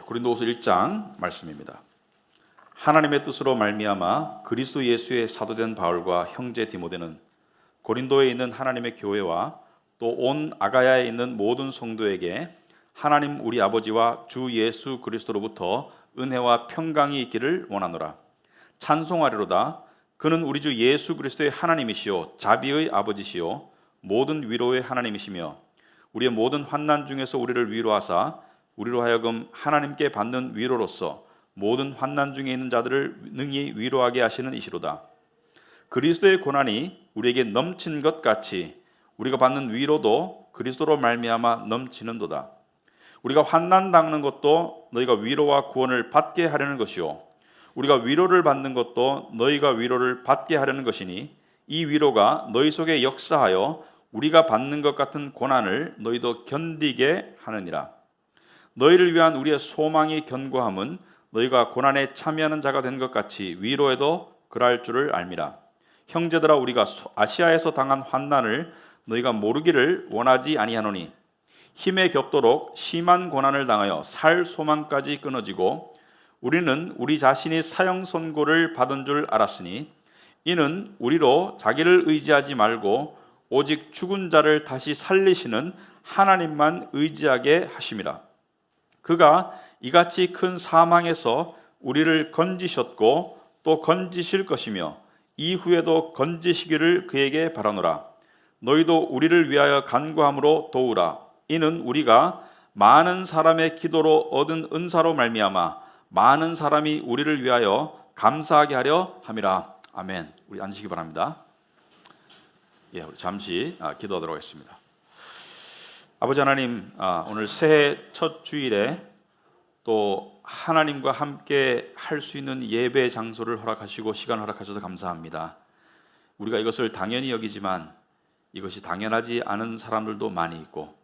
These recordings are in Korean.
고린도후서 1장 말씀입니다. 하나님의 뜻으로 말미암아 그리스도 예수의 사도된 바울과 형제 디모데는 고린도에 있는 하나님의 교회와 또 온 아가야에 있는 모든 성도에게 하나님 우리 아버지와 주 예수 그리스도로부터 은혜와 평강이 있기를 원하노라. 찬송하리로다. 그는 우리 주 예수 그리스도의 하나님이시요 자비의 아버지시요 모든 위로의 하나님이시며 우리의 모든 환난 중에서 우리를 위로하사 우리로 하여금 하나님께 받는 위로로서 모든 환난 중에 있는 자들을 능히 위로하게 하시는 이시로다. 그리스도의 고난이 우리에게 넘친 것 같이 우리가 받는 위로도 그리스도로 말미암아 넘치는도다. 우리가 환난 당하는 것도 너희가 위로와 구원을 받게 하려는 것이요 우리가 위로를 받는 것도 너희가 위로를 받게 하려는 것이니 이 위로가 너희 속에 역사하여 우리가 받는 것 같은 고난을 너희도 견디게 하느니라. 너희를 위한 우리의 소망이 견고함은 너희가 고난에 참여하는 자가 된 것 같이 위로에도 그러할 줄을 알미라. 형제들아, 우리가 아시아에서 당한 환난을 너희가 모르기를 원하지 아니하노니 힘에 겹도록 심한 고난을 당하여 살 소망까지 끊어지고 우리는 우리 자신이 사형 선고를 받은 줄 알았으니 이는 우리로 자기를 의지하지 말고 오직 죽은 자를 다시 살리시는 하나님만 의지하게 하심이라. 그가 이같이 큰 사망에서 우리를 건지셨고 또 건지실 것이며 이후에도 건지시기를 그에게 바라노라. 너희도 우리를 위하여 간구함으로 도우라. 이는 우리가 많은 사람의 기도로 얻은 은사로 말미암아 많은 사람이 우리를 위하여 감사하게 하려 함이라. 아멘. 우리 앉으시기 바랍니다. 우리 잠시 기도하도록 하겠습니다. 아버지 하나님, 오늘 새해 첫 주일에 또 하나님과 함께 할 수 있는 예배 장소를 허락하시고 시간 허락하셔서 감사합니다. 우리가 이것을 당연히 여기지만 이것이 당연하지 않은 사람들도 많이 있고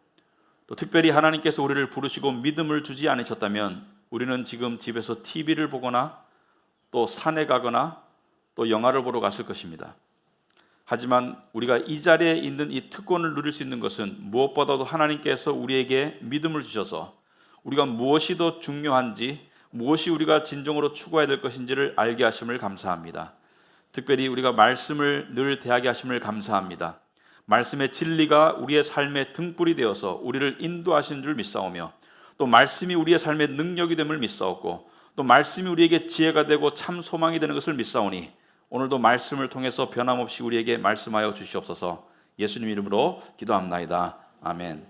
또 특별히 하나님께서 우리를 부르시고 믿음을 주지 않으셨다면 우리는 지금 집에서 TV를 보거나 또 산에 가거나 또 영화를 보러 갔을 것입니다. 하지만 우리가 이 자리에 있는 이 특권을 누릴 수 있는 것은 무엇보다도 하나님께서 우리에게 믿음을 주셔서 우리가 무엇이 더 중요한지 무엇이 우리가 진정으로 추구해야 될 것인지를 알게 하심을 감사합니다. 특별히 우리가 말씀을 늘 대하게 하심을 감사합니다. 말씀의 진리가 우리의 삶의 등불이 되어서 우리를 인도하신 줄 믿사오며 또 말씀이 우리의 삶의 능력이 됨을 믿사오고 또 말씀이 우리에게 지혜가 되고 참 소망이 되는 것을 믿사오니 오늘도 말씀을 통해서 변함없이 우리에게 말씀하여 주시옵소서. 예수님 이름으로 기도합나이다. 아멘.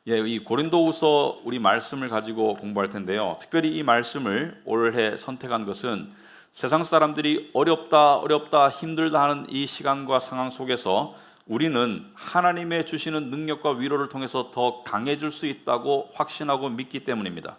이 고린도후서 우리 말씀을 가지고 공부할 텐데요. 특별히 이 말씀을 올해 선택한 것은 세상 사람들이 어렵다 힘들다 하는 이 시간과 상황 속에서 우리는 하나님의 주시는 능력과 위로를 통해서 더 강해질 수 있다고 확신하고 믿기 때문입니다.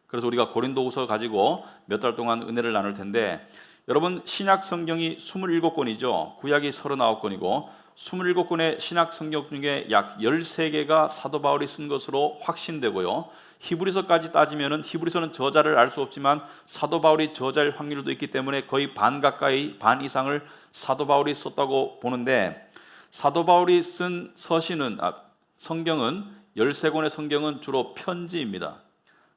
그래서 우리가 고린도후서 가지고 몇 달 동안 은혜를 나눌 텐데, 여러분 신약 성경이 27권이죠. 구약이 39권이고 27권의 신약 성경 중에 약 13개가 사도 바울이 쓴 것으로 확신되고요. 히브리서까지 따지면은 히브리서는 저자를 알 수 없지만 사도 바울이 저자일 확률도 있기 때문에 거의 반 가까이, 반 이상을 사도 바울이 썼다고 보는데, 사도 바울이 쓴 성경은 13권의 성경은 주로 편지입니다.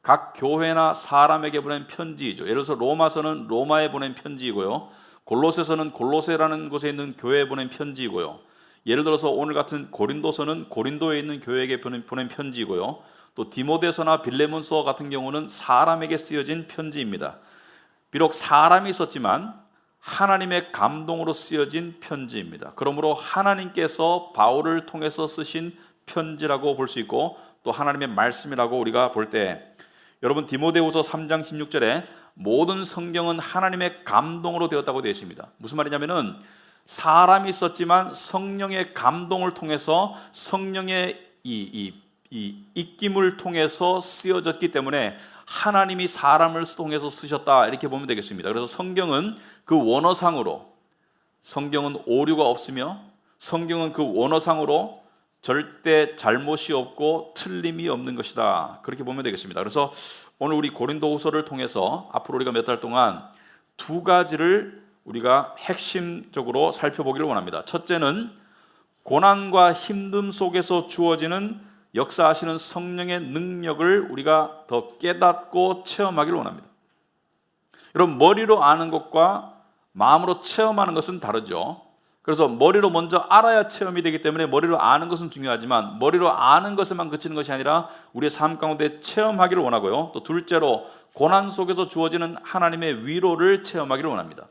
각 교회나 사람에게 보낸 편지이죠. 예를 들어서 로마서는 로마에 보낸 편지이고요. 골로새서는 골로새라는 곳에 있는 교회에 보낸 편지이고요. 예를 들어서 오늘 같은 고린도서는 고린도에 있는 교회에게 보낸 편지이고요. 또 디모데서나 빌레몬서 같은 경우는 사람에게 쓰여진 편지입니다. 비록 사람이 썼지만 하나님의 감동으로 쓰여진 편지입니다. 그러므로 하나님께서 바울을 통해서 쓰신 편지라고 볼 수 있고 또 하나님의 말씀이라고 우리가 볼 때, 여러분 디모데후서 3장 16절에 모든 성경은 하나님의 감동으로 되었다고 되어 있습니다. 무슨 말이냐면은 사람이 썼지만 성령의 감동을 통해서 성령의 이 입김을 통해서 쓰여졌기 때문에 하나님이 사람을 통해서 쓰셨다, 이렇게 보면 되겠습니다. 그래서 성경은 그 원어상으로, 성경은 오류가 없으며 성경은 그 원어상으로 절대 잘못이 없고 틀림이 없는 것이다, 그렇게 보면 되겠습니다. 그래서 오늘 우리 고린도후서를 통해서 앞으로 우리가 몇 달 동안 두 가지를 우리가 핵심적으로 살펴보기를 원합니다. 첫째는 고난과 힘듦 속에서 주어지는 역사하시는 성령의 능력을 우리가 더 깨닫고 체험하기를 원합니다. 여러분, 머리로 아는 것과 마음으로 체험하는 것은 다르죠. 그래서 머리로 먼저 알아야 체험이 되기 때문에 머리로 아는 것은 중요하지만 머리로 아는 것에만 그치는 것이 아니라 우리의 삶 가운데 체험하기를 원하고요. 또 둘째로 고난 속에서 주어지는 하나님의 위로를 체험하기를 원합니다.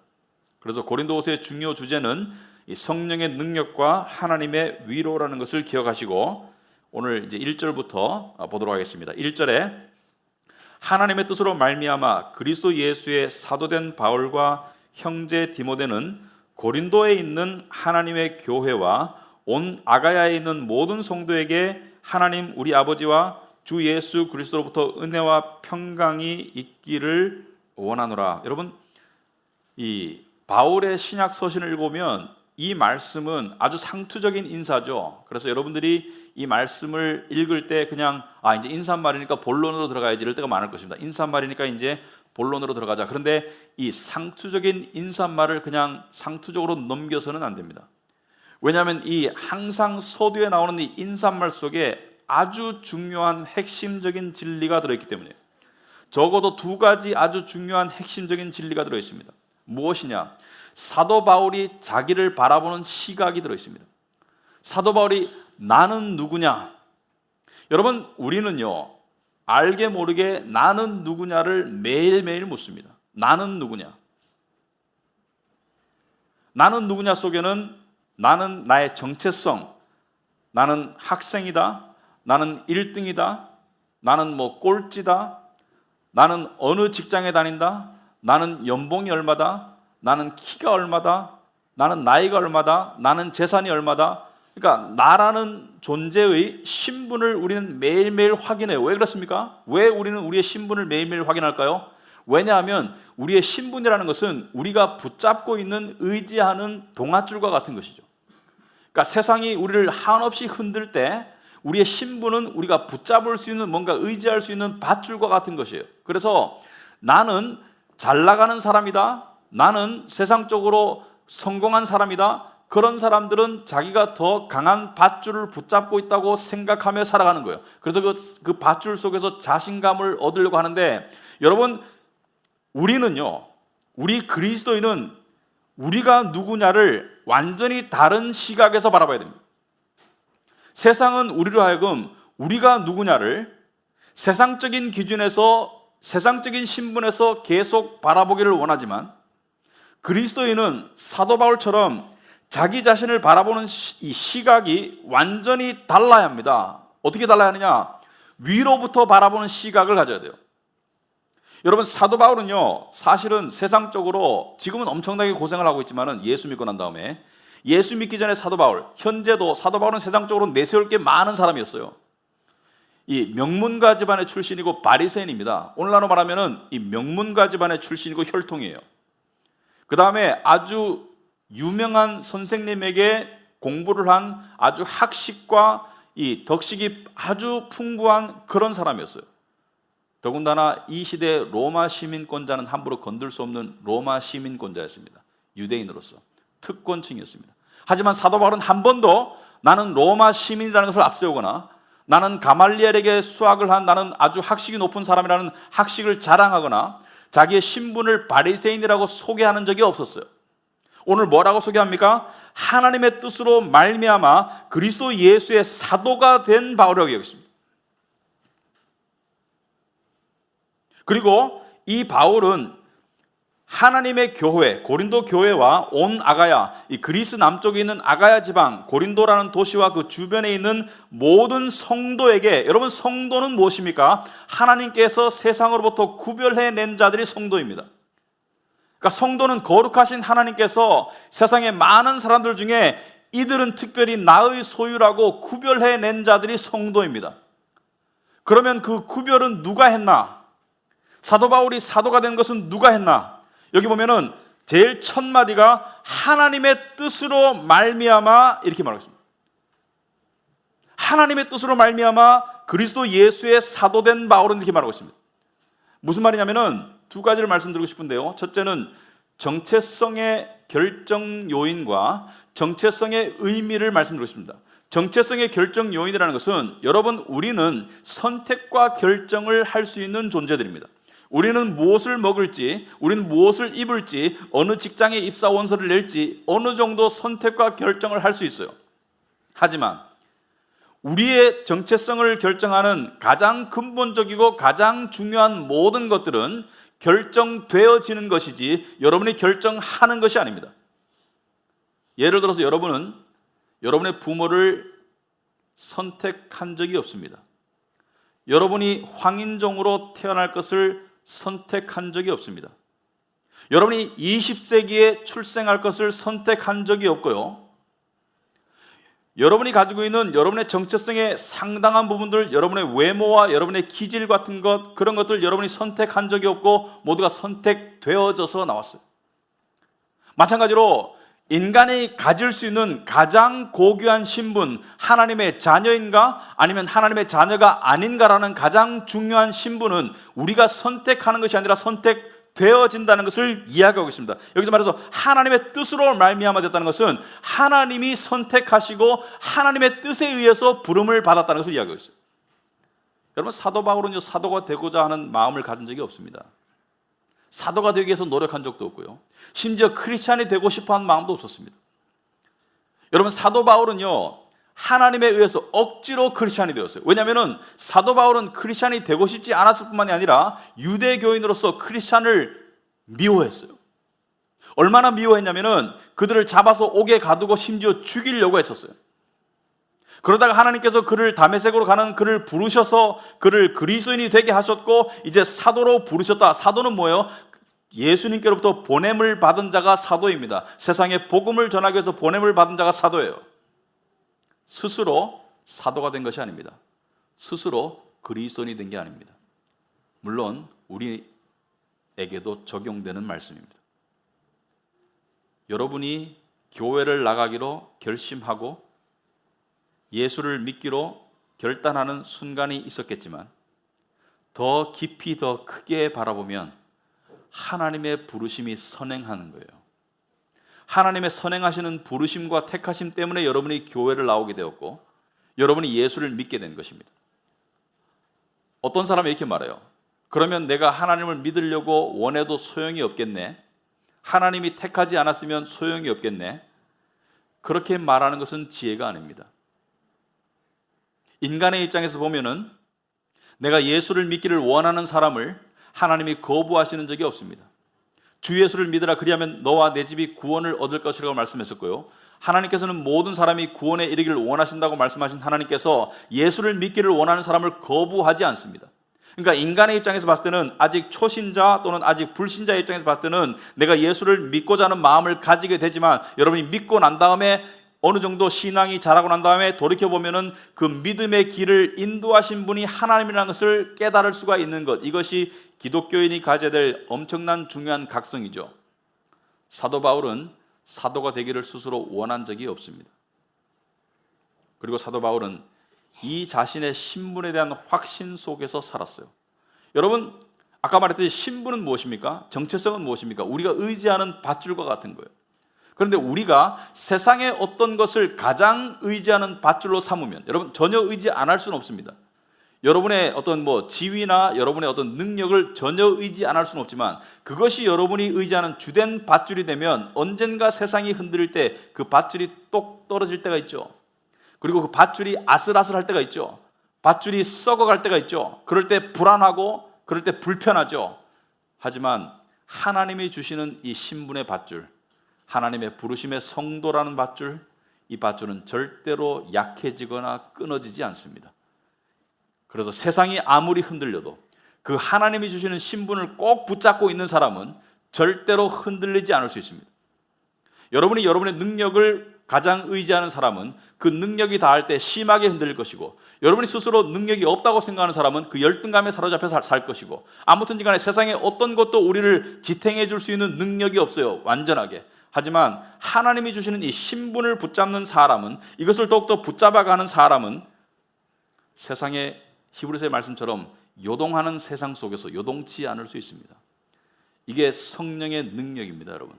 그래서 고린도후서의 중요 주제는 이 성령의 능력과 하나님의 위로라는 것을 기억하시고 오늘 이제 1절부터 보도록 하겠습니다. 1절에 하나님의 뜻으로 말미암아 그리스도 예수의 사도된 바울과 형제 디모데는 고린도에 있는 하나님의 교회와 온 아가야에 있는 모든 성도에게 하나님 우리 아버지와 주 예수 그리스도로부터 은혜와 평강이 있기를 원하노라. 여러분, 이 바울의 신약 서신을 읽으면 이 말씀은 아주 상투적인 인사죠. 그래서 여러분들이 이 말씀을 읽을 때 그냥 이제 인사말이니까 본론으로 들어가야지 이럴 때가 많을 것입니다. 인사말이니까 이제 본론으로 들어가자. 그런데 이 상투적인 인사말을 그냥 상투적으로 넘겨서는 안 됩니다. 왜냐하면 이 항상 서두에 나오는 이 인사말 속에 아주 중요한 핵심적인 진리가 들어있기 때문이에요. 적어도 두 가지 아주 중요한 핵심적인 진리가 들어있습니다. 무엇이냐? 사도 바울이 자기를 바라보는 시각이 들어있습니다. 사도 바울이 나는 누구냐? 여러분, 우리는요 알게 모르게 나는 누구냐를 매일매일 묻습니다. 나는 누구냐? 나는 누구냐 속에는 나는 나의 정체성, 나는 학생이다, 나는 1등이다, 나는 꼴찌다, 나는 어느 직장에 다닌다, 나는 연봉이 얼마다, 나는 키가 얼마다, 나는 나이가 얼마다, 나는 재산이 얼마다. 그러니까 나라는 존재의 신분을 우리는 매일매일 확인해요. 왜 그렇습니까? 왜 우리는 우리의 신분을 매일매일 확인할까요? 왜냐하면 우리의 신분이라는 것은 우리가 붙잡고 있는 의지하는 동아줄과 같은 것이죠. 그러니까 세상이 우리를 한없이 흔들 때 우리의 신분은 우리가 붙잡을 수 있는 뭔가 의지할 수 있는 밧줄과 같은 것이에요. 그래서 나는 잘 나가는 사람이다, 나는 세상적으로 성공한 사람이다, 그런 사람들은 자기가 더 강한 밧줄을 붙잡고 있다고 생각하며 살아가는 거예요. 그래서 그 밧줄 속에서 자신감을 얻으려고 하는데, 여러분, 우리는요, 우리 그리스도인은 우리가 누구냐를 완전히 다른 시각에서 바라봐야 됩니다. 세상은 우리로 하여금 우리가 누구냐를 세상적인 기준에서, 세상적인 신분에서 계속 바라보기를 원하지만, 그리스도인은 사도 바울처럼 자기 자신을 바라보는 이 시각이 완전히 달라야 합니다. 어떻게 달라야 하느냐? 위로부터 바라보는 시각을 가져야 돼요. 여러분, 사도 바울은요 사실은 세상적으로 지금은 엄청나게 고생을 하고 있지만은 예수 믿고 난 다음에, 예수 믿기 전에 사도 바울, 현재도 사도 바울은 세상적으로 내세울 게 많은 사람이었어요. 이 명문가 집안의 출신이고 바리새인입니다. 오늘날로 말하면은 이 명문가 집안의 출신이고 혈통이에요. 그 다음에 아주 유명한 선생님에게 공부를 한 아주 학식과 이 덕식이 아주 풍부한 그런 사람이었어요. 더군다나 이 시대의 로마 시민권자는 함부로 건들 수 없는 로마 시민권자였습니다. 유대인으로서 특권층이었습니다. 하지만 사도 바울은 한 번도 나는 로마 시민이라는 것을 앞세우거나 나는 가말리엘에게 수학을 한 나는 아주 학식이 높은 사람이라는 학식을 자랑하거나 자기의 신분을 바리새인이라고 소개하는 적이 없었어요. 오늘 뭐라고 소개합니까? 하나님의 뜻으로 말미암아 그리스도 예수의 사도가 된 바울이라고 얘기했습니다. 그리고 이 바울은 하나님의 교회, 고린도 교회와 온 아가야, 이 그리스 남쪽에 있는 아가야 지방, 고린도라는 도시와 그 주변에 있는 모든 성도에게, 여러분, 성도는 무엇입니까? 하나님께서 세상으로부터 구별해낸 자들이 성도입니다. 그러니까 성도는 거룩하신 하나님께서 세상의 많은 사람들 중에 이들은 특별히 나의 소유라고 구별해낸 자들이 성도입니다. 그러면 그 구별은 누가 했나? 사도 바울이 사도가 된 것은 누가 했나? 여기 보면은 제일 첫 마디가 하나님의 뜻으로 말미암아 이렇게 말하고 있습니다. 하나님의 뜻으로 말미암아 그리스도 예수의 사도된 바울은 이렇게 말하고 있습니다. 무슨 말이냐면은 두 가지를 말씀드리고 싶은데요. 첫째는 정체성의 결정 요인과 정체성의 의미를 말씀드리겠습니다. 정체성의 결정 요인이라는 것은 여러분, 우리는 선택과 결정을 할 수 있는 존재들입니다. 우리는 무엇을 먹을지, 우리는 무엇을 입을지, 어느 직장에 입사 원서를 낼지 어느 정도 선택과 결정을 할 수 있어요. 하지만 우리의 정체성을 결정하는 가장 근본적이고 가장 중요한 모든 것들은 결정되어지는 것이지 여러분이 결정하는 것이 아닙니다. 예를 들어서 여러분은 여러분의 부모를 선택한 적이 없습니다. 여러분이 황인종으로 태어날 것을 선택한 적이 없습니다. 여러분이 20세기에 출생할 것을 선택한 적이 없고요. 여러분이 가지고 있는 여러분의 정체성의 상당한 부분들, 여러분의 외모와 여러분의 기질 같은 것, 그런 것들 여러분이 선택한 적이 없고 모두가 선택되어져서 나왔어요. 마찬가지로 인간이 가질 수 있는 가장 고귀한 신분, 하나님의 자녀인가 아니면 하나님의 자녀가 아닌가라는 가장 중요한 신분은 우리가 선택하는 것이 아니라 선택되어진다는 것을 이야기하고 있습니다. 여기서 말해서 하나님의 뜻으로 말미암아 됐다는 것은 하나님이 선택하시고 하나님의 뜻에 의해서 부름을 받았다는 것을 이야기하고 있어요. 여러분, 사도 바울은요, 사도가 되고자 하는 마음을 가진 적이 없습니다. 사도가 되기 위해서 노력한 적도 없고요, 심지어 크리스찬이 되고 싶어하는 마음도 없었습니다. 여러분, 사도 바울은요, 하나님에 의해서 억지로 크리스찬이 되었어요. 왜냐하면 사도 바울은 크리스찬이 되고 싶지 않았을 뿐만이 아니라 유대교인으로서 크리스찬을 미워했어요. 얼마나 미워했냐면 그들을 잡아서 옥에 가두고 심지어 죽이려고 했었어요. 그러다가 하나님께서 그를 다메섹으로 가는 그를 부르셔서 그를 그리스도인이 되게 하셨고 이제 사도로 부르셨다. 사도는 뭐예요? 예수님께로부터 보냄을 받은 자가 사도입니다. 세상에 복음을 전하기 위해서 보냄을 받은 자가 사도예요. 스스로 사도가 된 것이 아닙니다. 스스로 그리스도인이 된 게 아닙니다. 물론 우리에게도 적용되는 말씀입니다. 여러분이 교회를 나가기로 결심하고 예수를 믿기로 결단하는 순간이 있었겠지만 더 깊이 더 크게 바라보면 하나님의 부르심이 선행하는 거예요. 하나님의 선행하시는 부르심과 택하심 때문에 여러분이 교회를 나오게 되었고 여러분이 예수를 믿게 된 것입니다. 어떤 사람이 이렇게 말해요. 그러면 내가 하나님을 믿으려고 원해도 소용이 없겠네. 하나님이 택하지 않았으면 소용이 없겠네. 그렇게 말하는 것은 지혜가 아닙니다. 인간의 입장에서 보면은 내가 예수를 믿기를 원하는 사람을 하나님이 거부하시는 적이 없습니다. 주 예수를 믿으라 그리하면 너와 내 집이 구원을 얻을 것이라고 말씀했었고요. 하나님께서는 모든 사람이 구원에 이르기를 원하신다고 말씀하신 하나님께서 예수를 믿기를 원하는 사람을 거부하지 않습니다. 그러니까 인간의 입장에서 봤을 때는 아직 초신자 또는 아직 불신자의 입장에서 봤을 때는 내가 예수를 믿고자 하는 마음을 가지게 되지만 여러분이 믿고 난 다음에 어느 정도 신앙이 자라고 난 다음에 돌이켜보면은 그 믿음의 길을 인도하신 분이 하나님이라는 것을 깨달을 수가 있는 것, 이것이 기독교인이 가져야 될 엄청난 중요한 각성이죠. 사도 바울은 사도가 되기를 스스로 원한 적이 없습니다. 그리고 사도 바울은 이 자신의 신분에 대한 확신 속에서 살았어요. 여러분, 아까 말했듯이 신분은 무엇입니까? 정체성은 무엇입니까? 우리가 의지하는 밧줄과 같은 거예요. 그런데 우리가 세상의 어떤 것을 가장 의지하는 밧줄로 삼으면 여러분 전혀 의지 안 할 수는 없습니다. 여러분의 어떤 지위나 여러분의 어떤 능력을 전혀 의지 안 할 수는 없지만 그것이 여러분이 의지하는 주된 밧줄이 되면 언젠가 세상이 흔들릴 때 그 밧줄이 똑 떨어질 때가 있죠. 그리고 그 밧줄이 아슬아슬할 때가 있죠. 밧줄이 썩어갈 때가 있죠. 그럴 때 불안하고 그럴 때 불편하죠. 하지만 하나님이 주시는 이 신분의 밧줄, 하나님의 부르심의 성도라는 밧줄, 이 밧줄은 절대로 약해지거나 끊어지지 않습니다. 그래서 세상이 아무리 흔들려도 그 하나님이 주시는 신분을 꼭 붙잡고 있는 사람은 절대로 흔들리지 않을 수 있습니다. 여러분이 여러분의 능력을 가장 의지하는 사람은 그 능력이 닿을 때 심하게 흔들릴 것이고 여러분이 스스로 능력이 없다고 생각하는 사람은 그 열등감에 사로잡혀 살 것이고 아무튼 간에 세상에 어떤 것도 우리를 지탱해 줄 수 있는 능력이 없어요. 완전하게. 하지만 하나님이 주시는 이 신분을 붙잡는 사람은, 이것을 더욱더 붙잡아가는 사람은 세상의 히브리서의 말씀처럼 요동하는 세상 속에서 요동치 않을 수 있습니다. 이게 성령의 능력입니다, 여러분.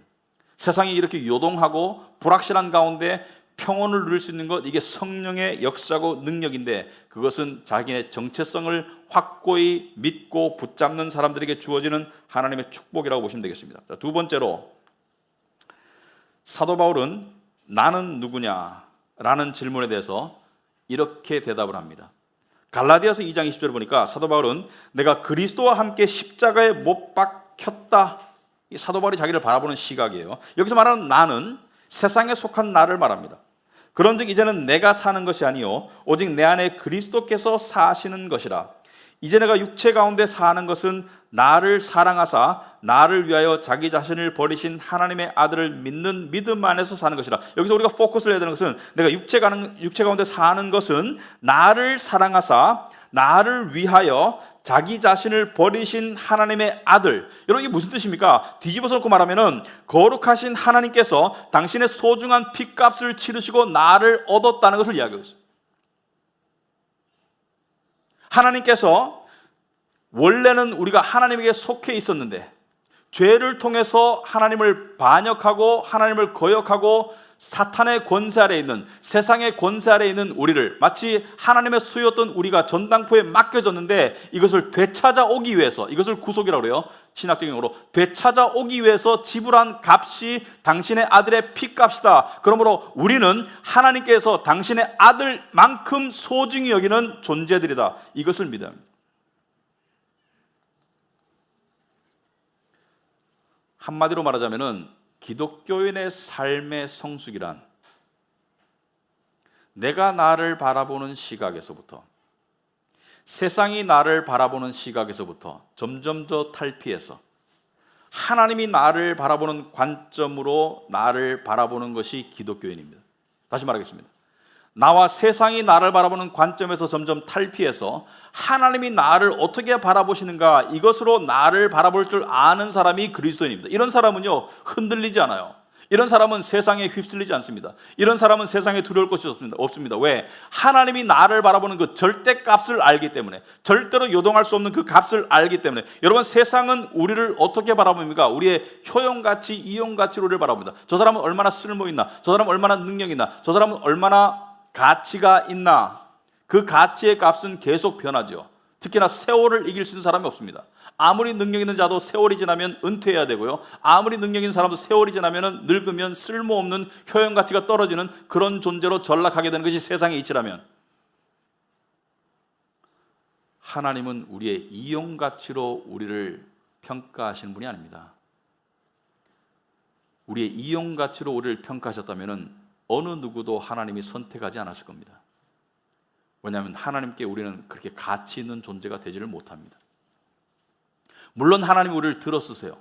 세상이 이렇게 요동하고 불확실한 가운데 평온을 누릴 수 있는 것, 이게 성령의 역사고 능력인데, 그것은 자기의 정체성을 확고히 믿고 붙잡는 사람들에게 주어지는 하나님의 축복이라고 보시면 되겠습니다. 자, 두 번째로, 사도 바울은 나는 누구냐라는 질문에 대해서 이렇게 대답을 합니다. 갈라디아서 2장 20절 보니까 사도 바울은 내가 그리스도와 함께 십자가에 못 박혔다, 이 사도 바울이 자기를 바라보는 시각이에요. 여기서 말하는 나는 세상에 속한 나를 말합니다. 그런즉 이제는 내가 사는 것이 아니요 오직 내 안에 그리스도께서 사시는 것이라. 이제 내가 육체 가운데 사는 것은 나를 사랑하사 나를 위하여 자기 자신을 버리신 하나님의 아들을 믿는 믿음 안에서 사는 것이라. 여기서 우리가 포커스를 해야 되는 것은, 내가 육체 가운데 사는 것은 나를 사랑하사 나를 위하여 자기 자신을 버리신 하나님의 아들. 여러분, 이게 무슨 뜻입니까? 뒤집어서 놓고 말하면은, 거룩하신 하나님께서 당신의 소중한 핏값을 치르시고 나를 얻었다는 것을 이야기하고 있어요. 하나님께서 원래는 우리가 하나님에게 속해 있었는데, 죄를 통해서 하나님을 반역하고 하나님을 거역하고 사탄의 권세 아래에 있는, 세상의 권세 아래에 있는 우리를, 마치 하나님의 수였던 우리가 전당포에 맡겨졌는데, 이것을 되찾아오기 위해서, 이것을 구속이라고 그래요. 신학적인 용어로 되찾아오기 위해서 지불한 값이 당신의 아들의 피값이다. 그러므로 우리는 하나님께서 당신의 아들만큼 소중히 여기는 존재들이다. 이것을 믿어야 합니다. 한마디로 말하자면은, 기독교인의 삶의 성숙이란 내가 나를 바라보는 시각에서부터, 세상이 나를 바라보는 시각에서부터 점점 더 탈피해서 하나님이 나를 바라보는 관점으로 나를 바라보는 것이 기독교인입니다. 다시 말하겠습니다. 나와 세상이 나를 바라보는 관점에서 점점 탈피해서 하나님이 나를 어떻게 바라보시는가, 이것으로 나를 바라볼 줄 아는 사람이 그리스도인입니다. 이런 사람은요, 흔들리지 않아요. 이런 사람은 세상에 휩쓸리지 않습니다. 이런 사람은 세상에 두려울 것이 없습니다. 왜? 하나님이 나를 바라보는 그 절대값을 알기 때문에, 절대로 요동할 수 없는 그 값을 알기 때문에. 여러분, 세상은 우리를 어떻게 바라봅니까? 우리의 효용가치, 이용가치로 우리를 바라봅니다. 저 사람은 얼마나 쓸모있나, 저 사람은 얼마나 능력있나, 저 사람은 얼마나 가치가 있나. 그 가치의 값은 계속 변하죠. 특히나 세월을 이길 수 있는 사람이 없습니다. 아무리 능력 있는 자도 세월이 지나면 은퇴해야 되고요, 아무리 능력 있는 사람도 세월이 지나면 늙으면 쓸모없는 효용가치가 떨어지는 그런 존재로 전락하게 되는 것이 세상의 이치라면, 하나님은 우리의 이용가치로 우리를 평가하시는 분이 아닙니다. 우리의 이용가치로 우리를 평가하셨다면 어느 누구도 하나님이 선택하지 않았을 겁니다. 왜냐하면 하나님께 우리는 그렇게 가치 있는 존재가 되지를 못합니다. 물론 하나님이 우리를 들어쓰세요.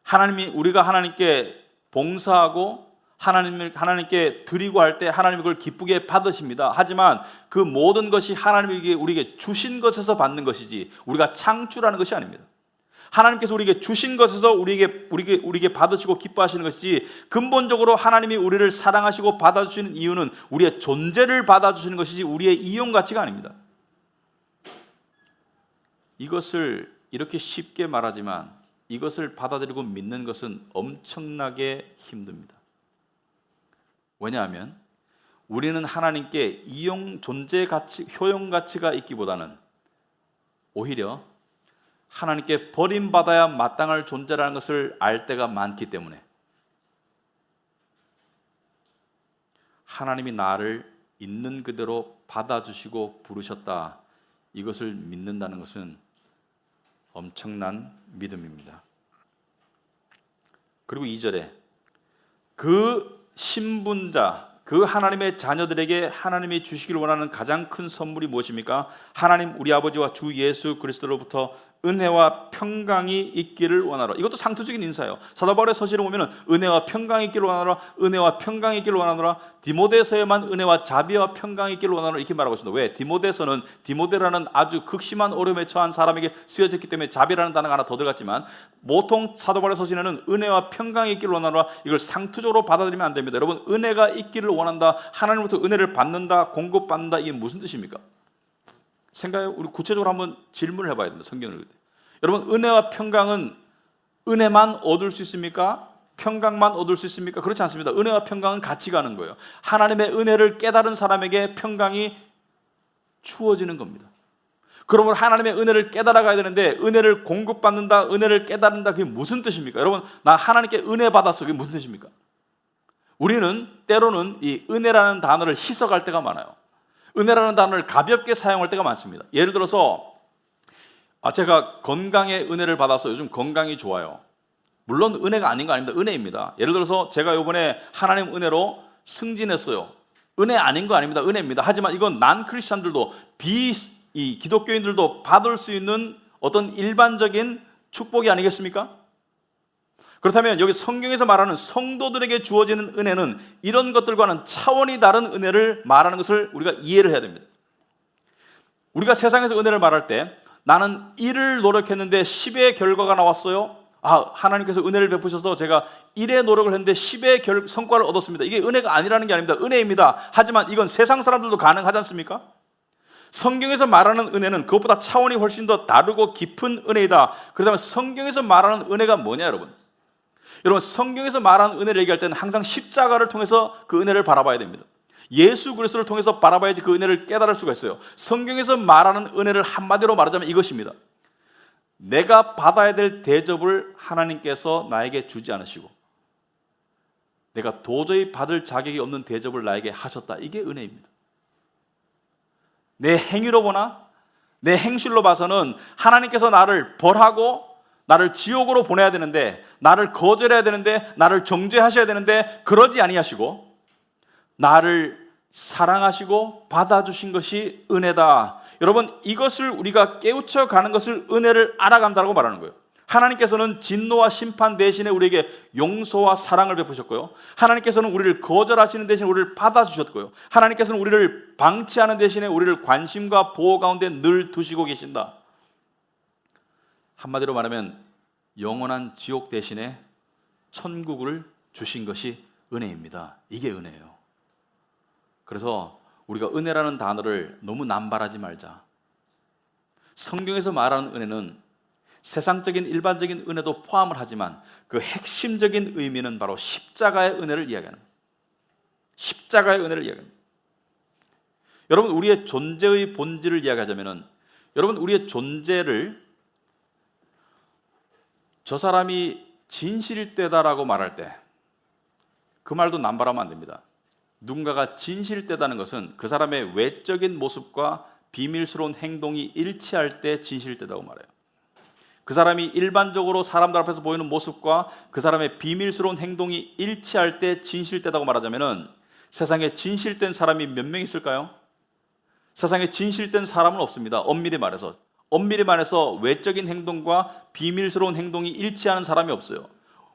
하나님이, 우리가 하나님께 봉사하고 하나님께 드리고 할 때 하나님이 그걸 기쁘게 받으십니다. 하지만 그 모든 것이 하나님이 우리에게 주신 것에서 받는 것이지 우리가 창출하는 것이 아닙니다. 하나님께서 우리에게 주신 것에서 우리에게 받으시고 기뻐하시는 것이지, 근본적으로 하나님이 우리를 사랑하시고 받아주시는 이유는 우리의 존재를 받아주시는 것이지 우리의 이용 가치가 아닙니다. 이것을 이렇게 쉽게 말하지만 이것을 받아들이고 믿는 것은 엄청나게 힘듭니다. 왜냐하면 우리는 하나님께 이용, 존재 가치, 효용 가치가 있기보다는 오히려 하나님께 버림받아야 마땅할 존재라는 것을 알 때가 많기 때문에, 하나님이 나를 있는 그대로 받아주시고 부르셨다, 이것을 믿는다는 것은 엄청난 믿음입니다. 그리고 2절에 그 신분자, 그 하나님의 자녀들에게 하나님이 주시기를 원하는 가장 큰 선물이 무엇입니까? 하나님 우리 아버지와 주 예수 그리스도로부터 은혜와 평강이 있기를 원하노라. 이것도 상투적인 인사예요. 사도 바울의 서신을 보면 은혜와 평강이 있기를 원하노라, 은혜와 평강이 있기를 원하노라, 디모데서에만 은혜와 자비와 평강이 있기를 원하노라, 이렇게 말하고 있습니다. 왜? 디모데서는 디모데라는 아주 극심한 어려움에 처한 사람에게 쓰여졌기 때문에 자비라는 단어가 하나 더 들어갔지만, 보통 사도 바울의 서신에는 은혜와 평강이 있기를 원하노라, 이걸 상투적으로 받아들이면 안 됩니다. 여러분, 은혜가 있기를 원한다, 하나님으로부터 은혜를 받는다, 공급받는다, 이게 무슨 뜻입니까? 생각해, 우리 구체적으로 한번 질문을 해봐야 됩니다. 성경을 읽을 때. 여러분, 은혜와 평강은 은혜만 얻을 수 있습니까? 평강만 얻을 수 있습니까? 그렇지 않습니다. 은혜와 평강은 같이 가는 거예요. 하나님의 은혜를 깨달은 사람에게 평강이 주어지는 겁니다. 그러면 하나님의 은혜를 깨달아 가야 되는데, 은혜를 공급받는다, 은혜를 깨달은다, 그게 무슨 뜻입니까? 여러분, 나 하나님께 은혜 받았어, 그게 무슨 뜻입니까? 우리는 때로는 이 은혜라는 단어를 희석할 때가 많아요. 은혜라는 단어를 가볍게 사용할 때가 많습니다. 예를 들어서 제가 건강의 은혜를 받아서 요즘 건강이 좋아요. 물론 은혜가 아닌 거 아닙니다. 은혜입니다. 예를 들어서 제가 이번에 하나님 은혜로 승진했어요. 은혜 아닌 거 아닙니다. 은혜입니다. 하지만 이건 난 크리스찬들도 이 기독교인들도 받을 수 있는 어떤 일반적인 축복이 아니겠습니까? 그렇다면 여기 성경에서 말하는 성도들에게 주어지는 은혜는 이런 것들과는 차원이 다른 은혜를 말하는 것을 우리가 이해를 해야 됩니다. 우리가 세상에서 은혜를 말할 때 나는 1을 노력했는데 10의 결과가 나왔어요. 하나님께서 은혜를 베푸셔서 제가 1의 노력을 했는데 10의 성과를 얻었습니다. 이게 은혜가 아니라는 게 아닙니다. 은혜입니다. 하지만 이건 세상 사람들도 가능하지 않습니까? 성경에서 말하는 은혜는 그것보다 차원이 훨씬 더 다르고 깊은 은혜이다. 그렇다면 성경에서 말하는 은혜가 뭐냐, 여러분? 여러분, 성경에서 말하는 은혜를 얘기할 때는 항상 십자가를 통해서 그 은혜를 바라봐야 됩니다. 예수 그리스도를 통해서 바라봐야지 그 은혜를 깨달을 수가 있어요. 성경에서 말하는 은혜를 한마디로 말하자면 이것입니다. 내가 받아야 될 대접을 하나님께서 나에게 주지 않으시고 내가 도저히 받을 자격이 없는 대접을 나에게 하셨다. 이게 은혜입니다. 내 행위로 보나 내 행실로 봐서는 하나님께서 나를 벌하고 나를 지옥으로 보내야 되는데, 나를 거절해야 되는데, 나를 정죄하셔야 되는데 그러지 아니하시고 나를 사랑하시고 받아주신 것이 은혜다. 여러분, 이것을 우리가 깨우쳐 가는 것을 은혜를 알아간다고 말하는 거예요. 하나님께서는 진노와 심판 대신에 우리에게 용서와 사랑을 베푸셨고요, 하나님께서는 우리를 거절하시는 대신 우리를 받아주셨고요, 하나님께서는 우리를 방치하는 대신에 우리를 관심과 보호 가운데 늘 두시고 계신다. 한마디로 말하면 영원한 지옥 대신에 천국을 주신 것이 은혜입니다. 이게 은혜예요. 그래서 우리가 은혜라는 단어를 너무 남발하지 말자. 성경에서 말하는 은혜는 세상적인 일반적인 은혜도 포함을 하지만 그 핵심적인 의미는 바로 십자가의 은혜를 이야기하는 거예요. 십자가의 은혜를 이야기합니다. 여러분, 우리의 존재의 본질을 이야기하자면은, 여러분, 우리의 존재를 저 사람이 진실일 때다라고 말할 때 그 말도 남발하면 안 됩니다. 누군가가 진실일 때다는 것은 그 사람의 외적인 모습과 비밀스러운 행동이 일치할 때 진실일 때다고 말해요. 그 사람이 일반적으로 사람들 앞에서 보이는 모습과 그 사람의 비밀스러운 행동이 일치할 때 진실일 때다고 말하자면은, 세상에 진실된 사람이 몇 명 있을까요? 세상에 진실된 사람은 없습니다. 엄밀히 말해서 외적인 행동과 비밀스러운 행동이 일치하는 사람이 없어요.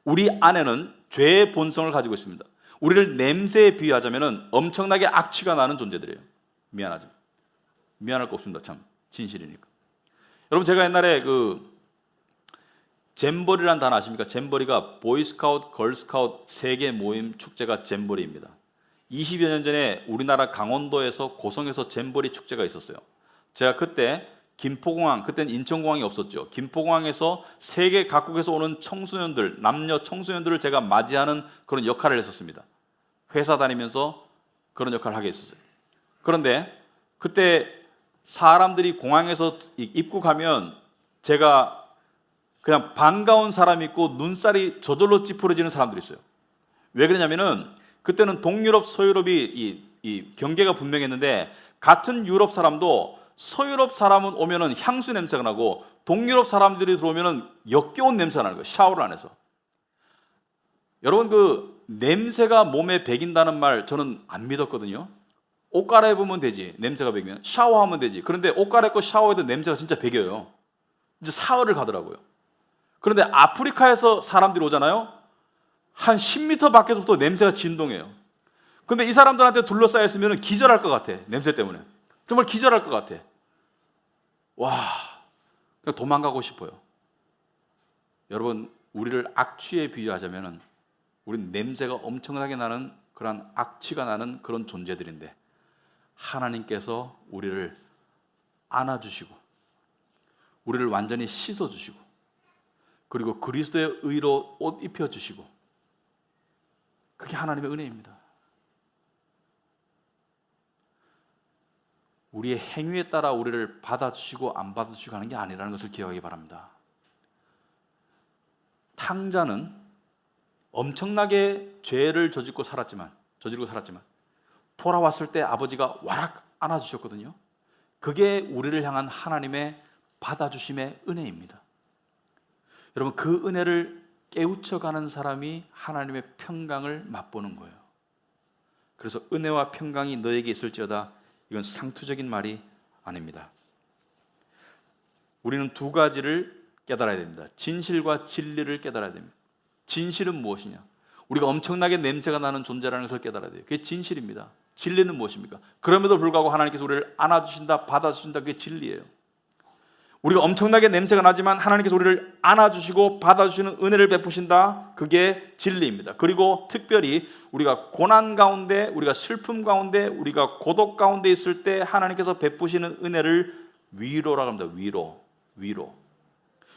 우리 안에는 죄의 본성을 가지고 있습니다. 우리를 냄새에 비유하자면 엄청나게 악취가 나는 존재들이에요. 미안할 거 없습니다. 참 진실이니까. 여러분, 제가 옛날에 잼버리라는 단어 아십니까? 잼버리가 보이스카우트, 걸스카우트 세계 모임 축제가 잼버리입니다. 20여 년 전에 우리나라 강원도에서 고성에서 잼버리 축제가 있었어요. 제가 그때 김포공항, 그때는 인천공항이 없었죠. 김포공항에서 세계 각국에서 오는 청소년들, 남녀 청소년들을 제가 맞이하는 그런 역할을 했었습니다. 회사 다니면서 그런 역할을 하게 했었어요. 그런데 그때 사람들이 공항에서 입국하면 제가 그냥 반가운 사람이 있고 눈살이 저절로 찌푸려지는 사람들이 있어요. 왜 그러냐면은 그때는 동유럽, 서유럽이 이 경계가 분명했는데, 같은 유럽 사람도 서유럽 사람은 오면은 향수 냄새가 나고 동유럽 사람들이 들어오면은 역겨운 냄새가 나는 거예요. 샤워를 안 해서. 여러분, 그 냄새가 몸에 배긴다는 말 저는 안 믿었거든요. 옷 갈아입으면 되지, 냄새가 배기면. 샤워하면 되지. 그런데 옷 갈아입고 샤워해도 냄새가 진짜 배겨요. 이제 사흘을 가더라고요. 그런데 아프리카에서 사람들이 오잖아요. 한 10m 밖에서부터 냄새가 진동해요. 근데 이 사람들한테 둘러싸여 있으면 기절할 것 같아. 냄새 때문에. 정말 기절할 것 같아. 와, 그냥 도망가고 싶어요. 여러분, 우리를 악취에 비유하자면 우리는 냄새가 엄청나게 나는 그런 악취가 나는 그런 존재들인데, 하나님께서 우리를 안아주시고 우리를 완전히 씻어주시고 그리고 그리스도의 의로 옷 입혀주시고 그게 하나님의 은혜입니다. 우리의 행위에 따라 우리를 받아주시고 안 받아주시고 하는 게 아니라는 것을 기억하기 바랍니다. 탕자는 엄청나게 죄를 저지르고 살았지만 돌아왔을 때 아버지가 와락 안아주셨거든요. 그게 우리를 향한 하나님의 받아주심의 은혜입니다. 여러분, 그 은혜를 깨우쳐가는 사람이 하나님의 평강을 맛보는 거예요. 그래서 은혜와 평강이 너에게 있을지어다, 이건 상투적인 말이 아닙니다. 우리는 두 가지를 깨달아야 됩니다. 진실과 진리를 깨달아야 됩니다. 진실은 무엇이냐? 우리가 엄청나게 냄새가 나는 존재라는 것을 깨달아야 돼요. 그게 진실입니다. 진리는 무엇입니까? 그럼에도 불구하고 하나님께서 우리를 안아주신다, 받아주신다, 그게 진리예요. 우리가 엄청나게 냄새가 나지만 하나님께서 우리를 안아주시고 받아주시는 은혜를 베푸신다, 그게 진리입니다. 그리고 특별히 우리가 고난 가운데, 우리가 슬픔 가운데, 우리가 고독 가운데 있을 때 하나님께서 베푸시는 은혜를 위로라고 합니다.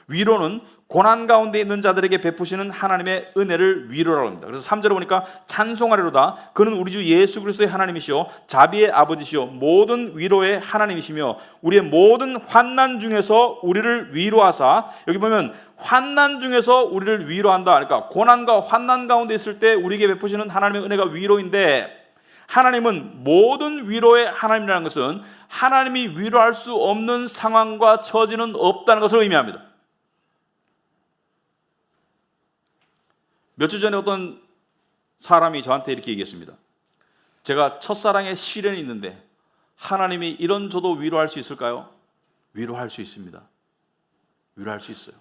위로는 고난 가운데 있는 자들에게 베푸시는 하나님의 은혜를 위로라고 합니다. 그래서 3절에 보니까 찬송하리로다. 그는 우리 주 예수 그리스도의 하나님이시요 자비의 아버지시요 모든 위로의 하나님이시며 우리의 모든 환난 중에서 우리를 위로하사, 여기 보면 환난 중에서 우리를 위로한다. 그러니까 고난과 환난 가운데 있을 때 우리에게 베푸시는 하나님의 은혜가 위로인데, 하나님은 모든 위로의 하나님이라는 것은 하나님이 위로할 수 없는 상황과 처지는 없다는 것을 의미합니다. 몇 주 전에 어떤 사람이 저한테 이렇게 얘기했습니다. 제가 첫사랑의 시련이 있는데 하나님이 이런 저도 위로할 수 있을까요? 위로할 수 있습니다. 위로할 수 있어요.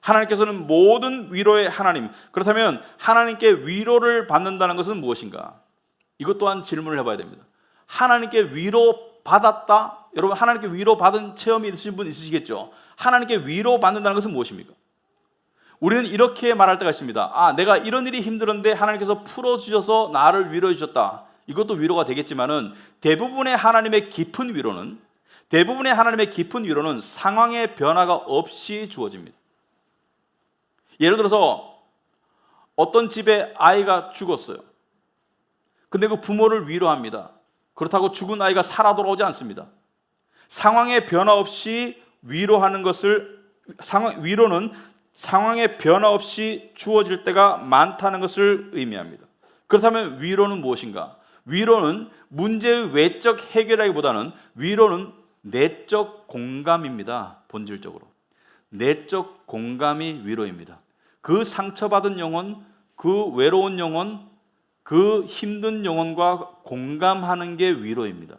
하나님께서는 모든 위로의 하나님. 그렇다면 하나님께 위로를 받는다는 것은 무엇인가? 이것 또한 질문을 해봐야 됩니다. 하나님께 위로 받았다? 여러분, 하나님께 위로 받은 체험이 있으신 분 있으시겠죠? 하나님께 위로 받는다는 것은 무엇입니까? 우리는 이렇게 말할 때가 있습니다. 내가 이런 일이 힘들었는데 하나님께서 풀어주셔서 나를 위로해 주셨다. 이것도 위로가 되겠지만은 대부분의 하나님의 깊은 위로는 상황의 변화가 없이 주어집니다. 예를 들어서 어떤 집에 아이가 죽었어요. 근데 그 부모를 위로합니다. 그렇다고 죽은 아이가 살아 돌아오지 않습니다. 상황의 변화 없이 위로하는 것을, 위로는 상황의 변화 없이 주어질 때가 많다는 것을 의미합니다. 그렇다면 위로는 무엇인가? 위로는 문제의 외적 해결하기보다는 위로는 내적 공감입니다. 본질적으로 내적 공감이 위로입니다. 그 상처받은 영혼, 그 외로운 영혼, 그 힘든 영혼과 공감하는 게 위로입니다.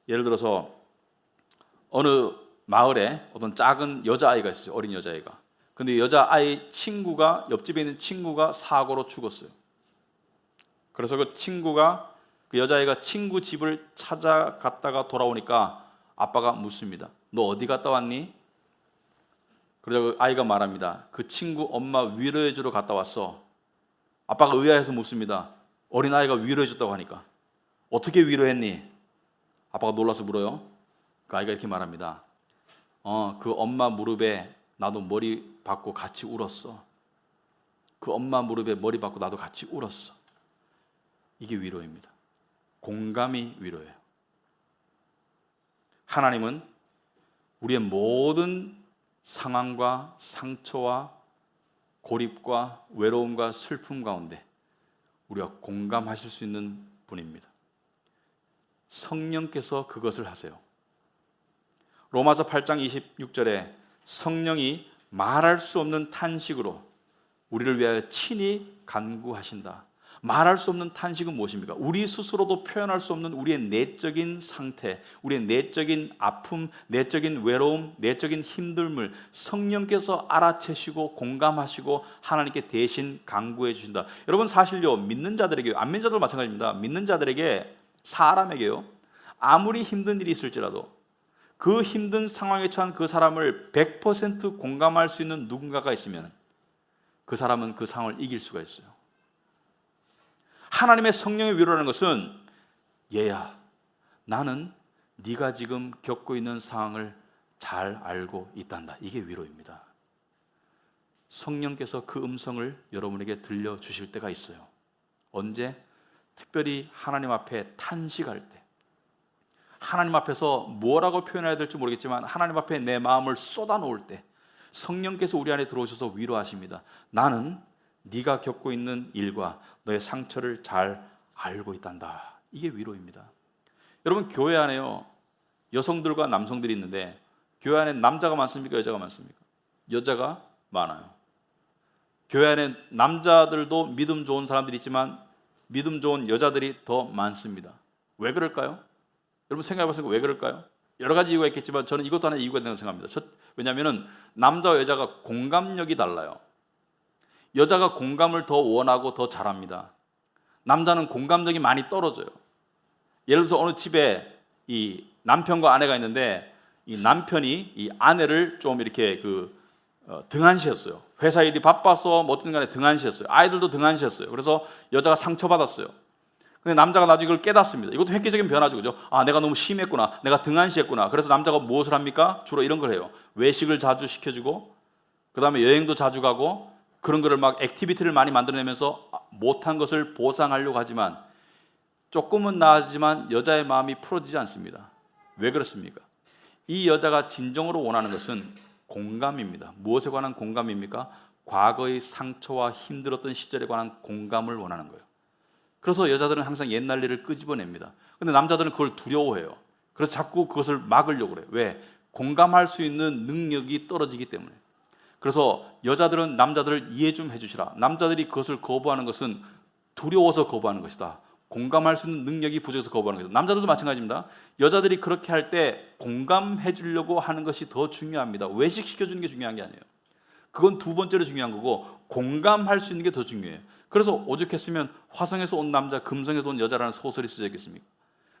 예를 들어서 어느 마을에 어떤 작은 여자아이가 있어요. 어린 여자아이가. 근데 여자아이 친구가, 옆집에 있는 친구가 사고로 죽었어요. 그래서 그 여자아이가 친구 집을 찾아갔다가 돌아오니까 아빠가 묻습니다. 너 어디 갔다 왔니? 그러자 그 아이가 말합니다. 그 친구 엄마 위로해 주러 갔다 왔어. 아빠가 의아해서 묻습니다. 어린아이가 위로해 줬다고 하니까. 어떻게 위로했니? 아빠가 놀라서 물어요. 그 아이가 이렇게 말합니다. 그 엄마 무릎에 나도 머리 박고 같이 울었어. 그 엄마 무릎에 머리 박고 나도 같이 울었어. 이게 위로입니다. 공감이 위로예요. 하나님은 우리의 모든 상황과 상처와 고립과 외로움과 슬픔 가운데 우리가 공감하실 수 있는 분입니다. 성령께서 그것을 하세요. 로마서 8장 26절에 성령이 말할 수 없는 탄식으로 우리를 위하여 친히 간구하신다. 말할 수 없는 탄식은 무엇입니까? 우리 스스로도 표현할 수 없는 우리의 내적인 상태, 우리의 내적인 아픔, 내적인 외로움, 내적인 힘듦을 성령께서 알아채시고 공감하시고 하나님께 대신 간구해 주신다. 여러분, 사실요, 믿는 자들에게, 안 믿는 자들도 마찬가지입니다. 믿는 자들에게, 사람에게요, 아무리 힘든 일이 있을지라도 그 힘든 상황에 처한 그 사람을 100% 공감할 수 있는 누군가가 있으면 그 사람은 그 상황을 이길 수가 있어요. 하나님의 성령의 위로라는 것은, 얘야, 나는 네가 지금 겪고 있는 상황을 잘 알고 있단다. 이게 위로입니다. 성령께서 그 음성을 여러분에게 들려주실 때가 있어요. 언제? 특별히 하나님 앞에 탄식할 때, 하나님 앞에서 뭐라고 표현해야 될지 모르겠지만 하나님 앞에 내 마음을 쏟아놓을 때 성령께서 우리 안에 들어오셔서 위로하십니다. 나는 네가 겪고 있는 일과 너의 상처를 잘 알고 있단다. 이게 위로입니다. 여러분, 교회 안에요, 여성들과 남성들이 있는데 교회 안에 남자가 많습니까? 여자가 많습니까? 여자가 많아요. 교회 안에 남자들도 믿음 좋은 사람들이 있지만 믿음 좋은 여자들이 더 많습니다. 왜 그럴까요? 여러분 생각해 보세요. 왜 그럴까요? 여러 가지 이유가 있겠지만 저는 이것도 하나의 이유가 된다고 생각합니다. 왜냐하면 남자와 여자가 공감력이 달라요. 여자가 공감을 더 원하고 더 잘합니다. 남자는 공감력이 많이 떨어져요. 예를 들어서 어느 집에 이 남편과 아내가 있는데 이 남편이 이 아내를 좀 이렇게 등한시했어요. 회사 일이 바빠서 뭐든 간에 등한시했어요. 아이들도 등한시했어요. 그래서 여자가 상처받았어요. 근데 남자가 나중에 이걸 깨닫습니다. 이것도 획기적인 변화죠, 그죠? 아, 내가 너무 심했구나, 내가 등한시했구나. 그래서 남자가 무엇을 합니까? 주로 이런 걸 해요. 외식을 자주 시켜주고, 그 다음에 여행도 자주 가고, 그런 거를 막 액티비티를 많이 만들어내면서 못한 것을 보상하려고 하지만 조금은 나아지만 여자의 마음이 풀어지지 않습니다. 왜 그렇습니까? 이 여자가 진정으로 원하는 것은 공감입니다. 무엇에 관한 공감입니까? 과거의 상처와 힘들었던 시절에 관한 공감을 원하는 거예요. 그래서 여자들은 항상 옛날 일을 끄집어냅니다. 근데 남자들은 그걸 두려워해요. 그래서 자꾸 그것을 막으려고 그래요. 왜? 공감할 수 있는 능력이 떨어지기 때문에. 그래서 여자들은 남자들을 이해 좀 해주시라. 남자들이 그것을 거부하는 것은 두려워서 거부하는 것이다. 공감할 수 있는 능력이 부족해서 거부하는 것이다. 남자들도 마찬가지입니다. 여자들이 그렇게 할 때 공감해 주려고 하는 것이 더 중요합니다. 외식시켜주는 게 중요한 게 아니에요. 그건 두 번째로 중요한 거고 공감할 수 있는 게 더 중요해요. 그래서 오죽했으면 화성에서 온 남자, 금성에서 온 여자라는 소설이 쓰여 있겠습니까?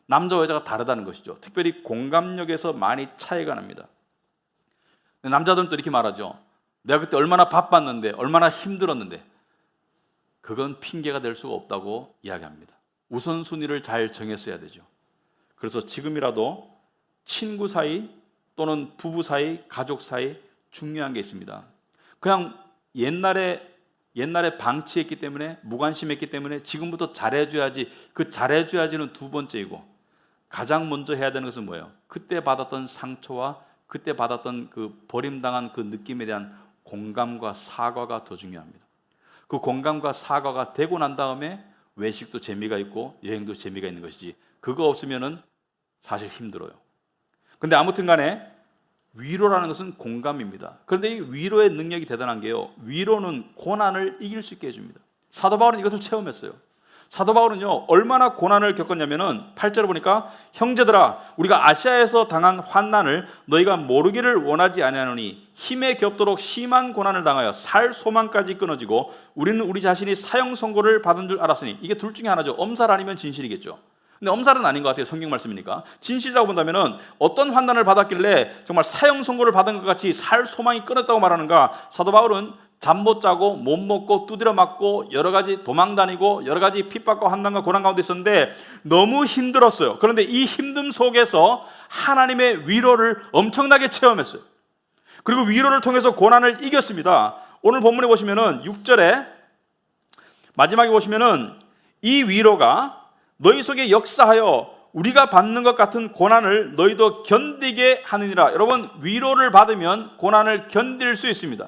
남자와 여자가 다르다는 것이죠. 특별히 공감력에서 많이 차이가 납니다. 남자들은 또 이렇게 말하죠. 내가 그때 얼마나 바빴는데, 얼마나 힘들었는데. 그건 핑계가 될 수가 없다고 이야기합니다. 우선순위를 잘 정했어야 되죠. 그래서 지금이라도 친구 사이 또는 부부 사이, 가족 사이 중요한 게 있습니다. 그냥 옛날에 방치했기 때문에, 무관심했기 때문에 지금부터 잘해줘야지, 그 잘해줘야지는 두 번째이고, 가장 먼저 해야 되는 것은 뭐예요? 그때 받았던 상처와 그때 받았던 그 버림당한 그 느낌에 대한 공감과 사과가 더 중요합니다. 그 공감과 사과가 되고 난 다음에 외식도 재미가 있고 여행도 재미가 있는 것이지, 그거 없으면은 사실 힘들어요. 근데 아무튼 간에 위로라는 것은 공감입니다. 그런데 이 위로의 능력이 대단한 게요, 위로는 고난을 이길 수 있게 해줍니다. 사도 바울은 이것을 체험했어요. 사도 바울은요, 얼마나 고난을 겪었냐면은 8절에 보니까, 형제들아, 우리가 아시아에서 당한 환난을 너희가 모르기를 원하지 아니하노니 힘에 겹도록 심한 고난을 당하여 살 소망까지 끊어지고 우리는 우리 자신이 사형 선고를 받은 줄 알았으니. 이게 둘 중에 하나죠. 엄살 아니면 진실이겠죠. 근데 엄살은 아닌 것 같아요. 성경 말씀이니까. 진실이라고 본다면은 어떤 환난을 받았길래 정말 사형 선고를 받은 것 같이 살 소망이 끊었다고 말하는가? 사도 바울은 잠 못 자고 못 먹고 두드려 맞고 여러 가지 도망 다니고 여러 가지 핍박과 환난과 고난 가운데 있었는데 너무 힘들었어요. 그런데 이 힘듦 속에서 하나님의 위로를 엄청나게 체험했어요. 그리고 위로를 통해서 고난을 이겼습니다. 오늘 본문에 보시면은 6절에 마지막에 보시면은 이 위로가 너희 속에 역사하여 우리가 받는 것 같은 고난을 너희도 견디게 하느니라. 여러분, 위로를 받으면 고난을 견딜 수 있습니다.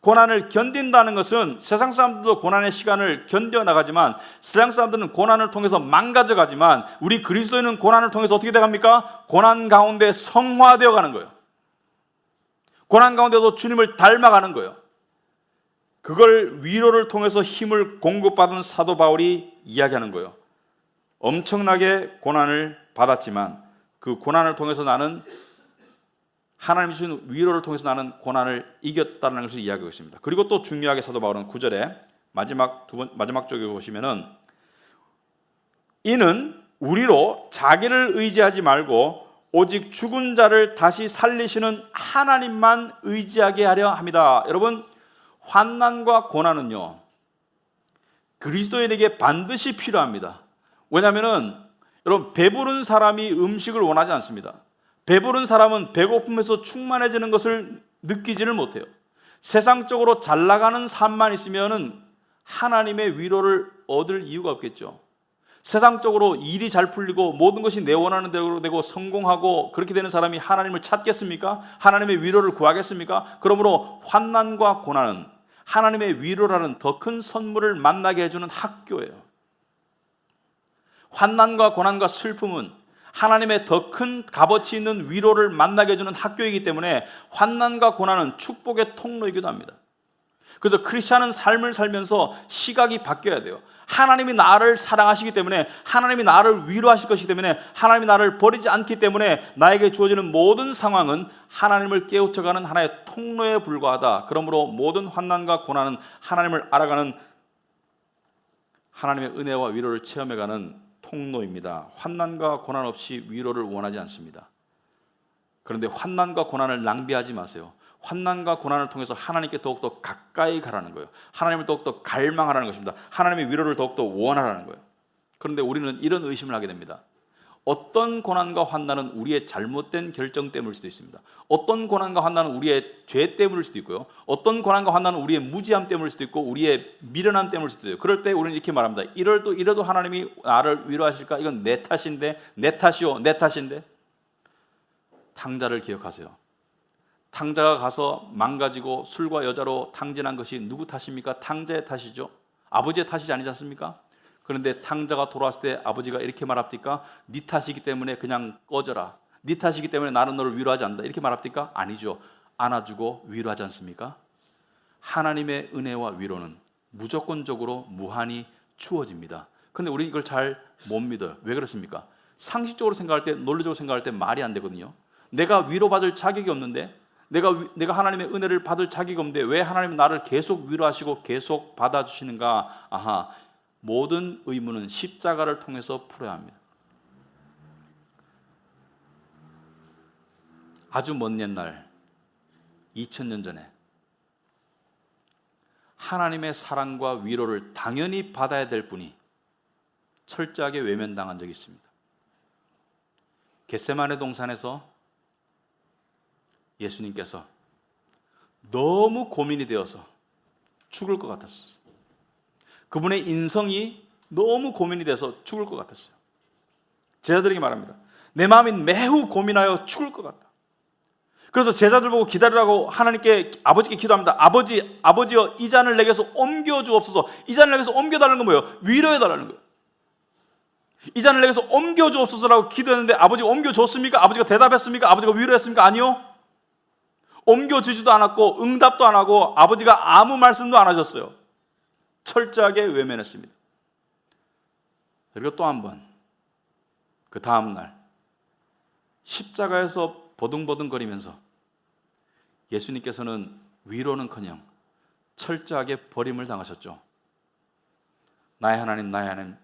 고난을 견딘다는 것은 세상 사람들도 고난의 시간을 견뎌나가지만 세상 사람들은 고난을 통해서 망가져가지만 우리 그리스도인은 고난을 통해서 어떻게 돼갑니까? 고난 가운데 성화되어 가는 거예요. 고난 가운데도 주님을 닮아가는 거예요. 그걸 위로를 통해서 힘을 공급받은 사도 바울이 이야기하는 거예요. 엄청나게 고난을 받았지만 그 고난을 통해서 나는, 하나님이 주신 위로를 통해서 나는 고난을 이겼다는 것을 이야기하고 있습니다. 그리고 또 중요하게 사도 바울은 9절에 마지막 쪽에 보시면은, 이는 우리로 자기를 의지하지 말고 오직 죽은 자를 다시 살리시는 하나님만 의지하게 하려 합니다. 여러분, 환난과 고난은요, 그리스도인에게 반드시 필요합니다. 왜냐하면은 여러분, 배부른 사람이 음식을 원하지 않습니다. 배부른 사람은 배고픔에서 충만해지는 것을 느끼지를 못해요. 세상적으로 잘 나가는 삶만 있으면은 하나님의 위로를 얻을 이유가 없겠죠. 세상적으로 일이 잘 풀리고 모든 것이 내 원하는 대로 되고 성공하고 그렇게 되는 사람이 하나님을 찾겠습니까? 하나님의 위로를 구하겠습니까? 그러므로 환난과 고난은 하나님의 위로라는 더 큰 선물을 만나게 해주는 학교예요. 환난과 고난과 슬픔은 하나님의 더 큰 값어치 있는 위로를 만나게 해주는 학교이기 때문에 환난과 고난은 축복의 통로이기도 합니다. 그래서 크리스찬은 삶을 살면서 시각이 바뀌어야 돼요. 하나님이 나를 사랑하시기 때문에, 하나님이 나를 위로하실 것이기 때문에, 하나님이 나를 버리지 않기 때문에 나에게 주어지는 모든 상황은 하나님을 깨우쳐가는 하나의 통로에 불과하다. 그러므로 모든 환난과 고난은 하나님을 알아가는, 하나님의 은혜와 위로를 체험해가는 통로입니다. 환난과 고난 없이 위로를 원하지 않습니다. 그런데 환난과 고난을 낭비하지 마세요. 환난과 고난을 통해서 하나님께 더욱더 가까이 가라는 거예요. 하나님을 더욱더 갈망하라는 것입니다. 하나님의 위로를 더욱더 원하라는 거예요. 그런데 우리는 이런 의심을 하게 됩니다. 어떤 고난과 환난은 우리의 잘못된 결정 때문일 수도 있습니다. 어떤 고난과 환난은 우리의 죄 때문일 수도 있고요. 어떤 고난과 환난은 우리의 무지함 때문일 수도 있고 우리의 미련함 때문일 수도 있어요. 그럴 때 우리는 이렇게 말합니다. 이래도 하나님이 나를 위로하실까? 이건 내 탓인데, 내 탓이요, 내 탓인데. 탕자를 기억하세요. 탕자가 가서 망가지고 술과 여자로 탕진한 것이 누구 탓입니까? 탕자의 탓이죠. 아버지의 탓이지 아니지 않습니까? 그런데 탕자가 돌아왔을 때 아버지가 이렇게 말합니까? 네 탓이기 때문에 그냥 꺼져라. 네 탓이기 때문에 나는 너를 위로하지 않는다. 이렇게 말합니까? 아니죠. 안아주고 위로하지 않습니까? 하나님의 은혜와 위로는 무조건적으로 무한히 주어집니다. 그런데 우리 이걸 잘 못 믿어요. 왜 그렇습니까? 상식적으로 생각할 때, 논리적으로 생각할 때 말이 안 되거든요. 내가 위로받을 자격이 없는데, 내가 하나님의 은혜를 받을 자격이 없는데 왜 하나님은 나를 계속 위로하시고 계속 받아주시는가? 아하, 모든 의무는 십자가를 통해서 풀어야 합니다. 아주 먼 옛날 2000년 전에 하나님의 사랑과 위로를 당연히 받아야 될 분이 철저하게 외면당한 적이 있습니다. 겟세마네 동산에서 예수님께서 너무 고민이 되어서 죽을 것 같았어요. 그분의 인성이 너무 고민이 돼서 죽을 것 같았어요. 제자들에게 말합니다. 내 마음이 매우 고민하여 죽을 것 같다. 그래서 제자들 보고 기다리라고 하나님께, 아버지께 기도합니다. 아버지여, 이 잔을 내게서 옮겨 주옵소서. 이 잔을 내게서 옮겨달라는 건 뭐예요? 위로해달라는 거예요. 이 잔을 내게서 옮겨 주옵소서라고 기도했는데 아버지가 옮겨 줬습니까? 아버지가 대답했습니까? 아버지가 위로했습니까? 아니요. 옮겨주지도 않았고 응답도 안 하고 아버지가 아무 말씀도 안 하셨어요. 철저하게 외면했습니다. 그리고 또 한 번, 그 다음 날 십자가에서 버둥버둥거리면서 예수님께서는 위로는커녕 철저하게 버림을 당하셨죠. 나의 하나님, 나의 하나님,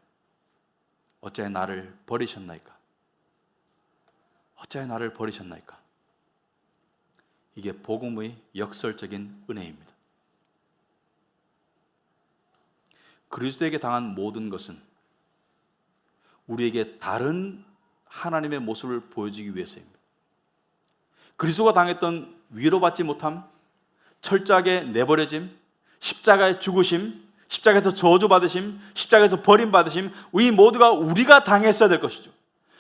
어찌하여 나를 버리셨나이까? 어찌하여 나를 버리셨나이까? 이게 복음의 역설적인 은혜입니다. 그리스도에게 당한 모든 것은 우리에게 다른 하나님의 모습을 보여주기 위해서입니다. 그리스도가 당했던 위로받지 못함, 철저하게 내버려짐, 십자가의 죽으심, 십자가에서 저주받으심, 십자가에서 버림받으심, 우리가 당했어야 될 것이죠.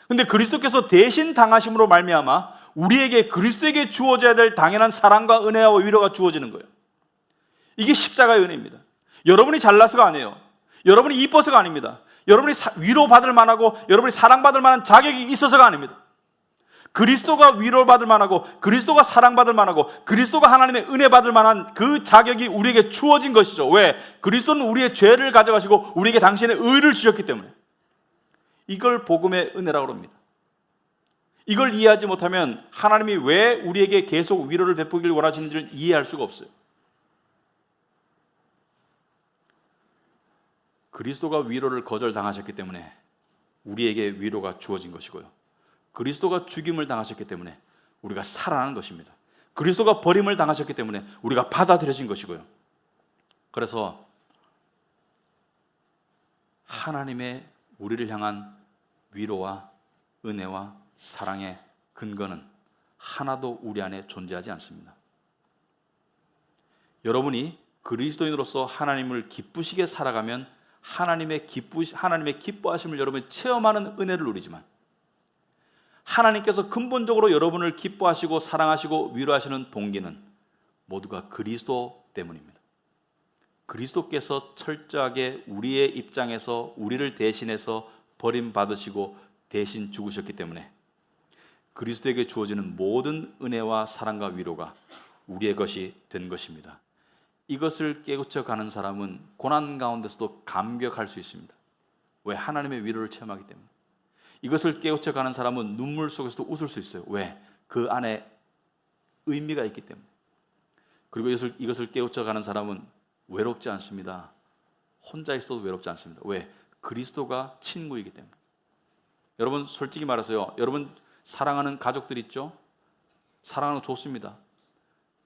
그런데 그리스도께서 대신 당하심으로 말미암아 우리에게, 그리스도에게 주어져야 될 당연한 사랑과 은혜와 위로가 주어지는 거예요. 이게 십자가의 은혜입니다. 여러분이 잘나서가 아니에요. 여러분이 이뻐서가 아닙니다. 여러분이 위로받을 만하고 여러분이 사랑받을 만한 자격이 있어서가 아닙니다. 그리스도가 위로받을 만하고 그리스도가 사랑받을 만하고 그리스도가 하나님의 은혜 받을 만한 그 자격이 우리에게 주어진 것이죠. 왜? 그리스도는 우리의 죄를 가져가시고 우리에게 당신의 의를 주셨기 때문에. 이걸 복음의 은혜라고 합니다. 이걸 이해하지 못하면 하나님이 왜 우리에게 계속 위로를 베푸길 원하시는지를 이해할 수가 없어요. 그리스도가 위로를 거절당하셨기 때문에 우리에게 위로가 주어진 것이고요. 그리스도가 죽임을 당하셨기 때문에 우리가 살아나는 것입니다. 그리스도가 버림을 당하셨기 때문에 우리가 받아들여진 것이고요. 그래서 하나님의 우리를 향한 위로와 은혜와 사랑의 근거는 하나도 우리 안에 존재하지 않습니다. 여러분이 그리스도인으로서 하나님을 기쁘시게 살아가면 하나님의 기뻐하심을 여러분이 체험하는 은혜를 누리지만, 하나님께서 근본적으로 여러분을 기뻐하시고 사랑하시고 위로하시는 동기는 모두가 그리스도 때문입니다. 그리스도께서 철저하게 우리의 입장에서 우리를 대신해서 버림받으시고 대신 죽으셨기 때문에 그리스도에게 주어지는 모든 은혜와 사랑과 위로가 우리의 것이 된 것입니다. 이것을 깨우쳐 가는 사람은 고난 가운데서도 감격할 수 있습니다. 왜? 하나님의 위로를 체험하기 때문에. 이것을 깨우쳐 가는 사람은 눈물 속에서도 웃을 수 있어요. 왜? 그 안에 의미가 있기 때문에. 그리고 이것을 깨우쳐 가는 사람은 외롭지 않습니다. 혼자 있어도 외롭지 않습니다. 왜? 그리스도가 친구이기 때문에. 여러분, 솔직히 말해서요, 여러분 사랑하는 가족들 있죠? 사랑하는 거 좋습니다.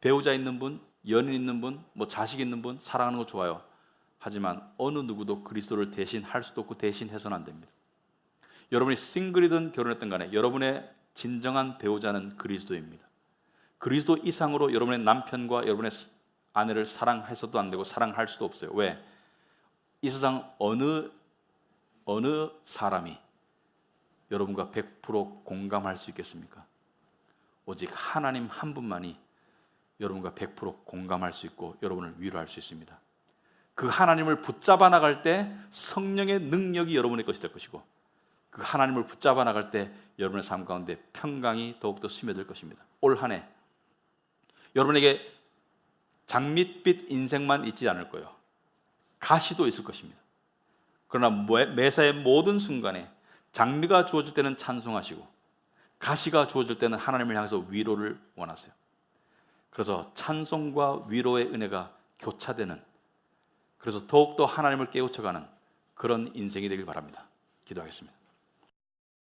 배우자 있는 분, 연인 있는 분, 자식 있는 분 사랑하는 거 좋아요. 하지만 어느 누구도 그리스도를 대신할 수도 없고 대신해서는 안 됩니다. 여러분이 싱글이든 결혼했든 간에 여러분의 진정한 배우자는 그리스도입니다. 그리스도 이상으로 여러분의 남편과 여러분의 아내를 사랑해서도 안 되고 사랑할 수도 없어요. 왜? 이 세상 어느 사람이 여러분과 100% 공감할 수 있겠습니까? 오직 하나님 한 분만이 여러분과 100% 공감할 수 있고 여러분을 위로할 수 있습니다. 그 하나님을 붙잡아 나갈 때 성령의 능력이 여러분의 것이 될 것이고, 그 하나님을 붙잡아 나갈 때 여러분의 삶 가운데 평강이 더욱더 스며들 것입니다. 올 한 해 여러분에게 장밋빛 인생만 있지 않을 거예요. 가시도 있을 것입니다. 그러나 매사의 모든 순간에 장미가 주어질 때는 찬송하시고 가시가 주어질 때는 하나님을 향해서 위로를 원하세요. 그래서 찬송과 위로의 은혜가 교차되는, 그래서 더욱더 하나님을 깨우쳐가는 그런 인생이 되길 바랍니다. 기도하겠습니다.